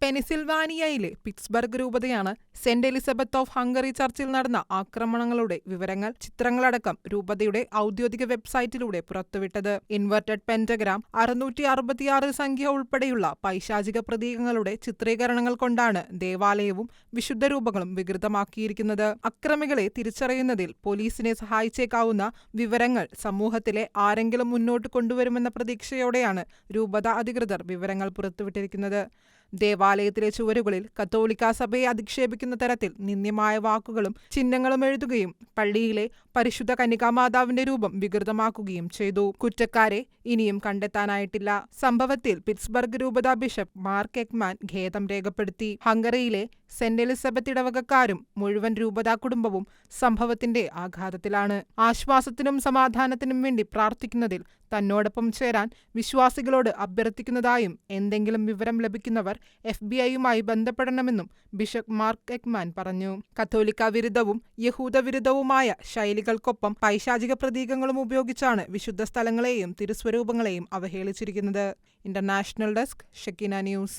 പെനിസിൽവാനിയയിലെ Pittsburgh രൂപതയാണ് Saint Elizabeth of Hungary ചർച്ചിൽ നടന്ന ആക്രമണങ്ങളുടെ വിവരങ്ങൾ ചിത്രങ്ങളടക്കം രൂപതയുടെ ഔദ്യോഗിക വെബ്സൈറ്റിലൂടെ പുറത്തുവിട്ടത്. ഇൻവെർട്ടഡ് പെന്റഗ്രാം, 666 സംഖ്യ ഉൾപ്പെടെയുള്ള പൈശാചിക പ്രതീകങ്ങളുടെ ചിത്രീകരണങ്ങൾ കൊണ്ടാണ് ദേവാലയവും വിശുദ്ധ രൂപങ്ങളും വികൃതമാക്കിയിരിക്കുന്നത്. അക്രമികളെ തിരിച്ചറിയുന്നതിൽ പോലീസിനെ സഹായിച്ചേക്കാവുന്ന വിവരങ്ങൾ സമൂഹത്തിലെ ആരെങ്കിലും മുന്നോട്ട് കൊണ്ടുവരുമെന്ന പ്രതീക്ഷയോടെയാണ് രൂപത അധികൃതർ വിവരങ്ങൾ പുറത്തുവിട്ടിരിക്കുന്നത്. ദേവാലയത്തിലെ ചുവരുകളിൽ കത്തോലിക്കാ സഭയെ അധിക്ഷേപിക്കുന്ന തരത്തിൽ നിന്ദ്യമായ വാക്കുകളും ചിഹ്നങ്ങളും എഴുതുകയും പള്ളിയിലെ പരിശുദ്ധ കന്യകാമാതാവിന്റെ രൂപം വികൃതമാക്കുകയും ചെയ്തു. കുറ്റക്കാരെ ഇനിയും കണ്ടെത്താനായിട്ടില്ല. സംഭവത്തിൽ പിറ്റ്സ്ബർഗ് രൂപതാ ബിഷപ്പ് മാർക്ക് എക്മാൻ ഖേദം രേഖപ്പെടുത്തി. ഹംഗറിയിലെ സെന്റ് എലിസബത്ത് ഇടവകക്കാരും മുഴുവൻ രൂപതാ കുടുംബവും സംഭവത്തിന്റെ ആഘാതത്തിലാണ്. ആശ്വാസത്തിനും സമാധാനത്തിനും വേണ്ടി പ്രാർത്ഥിക്കുന്നതിൽ തന്നോടൊപ്പം ചേരാൻ വിശ്വാസികളോട് അഭ്യർത്ഥിക്കുന്നതായും എന്തെങ്കിലും വിവരം ലഭിക്കുന്നവർ FBI-യുമായി ബന്ധപ്പെടണമെന്നും ബിഷപ്പ് മാർക്ക് എക്മാൻ പറഞ്ഞു. കത്തോലിക്ക വിരുദ്ധവും യഹൂദ വിരുദ്ധവുമായ ശൈലികൾക്കൊപ്പം പൈശാചിക പ്രതീകങ്ങളും ഉപയോഗിച്ചാണ് വിശുദ്ധ സ്ഥലങ്ങളെയും തിരുസ്വരൂപങ്ങളെയും അവഹേളിച്ചിരിക്കുന്നത്. International desk, Shekinah news.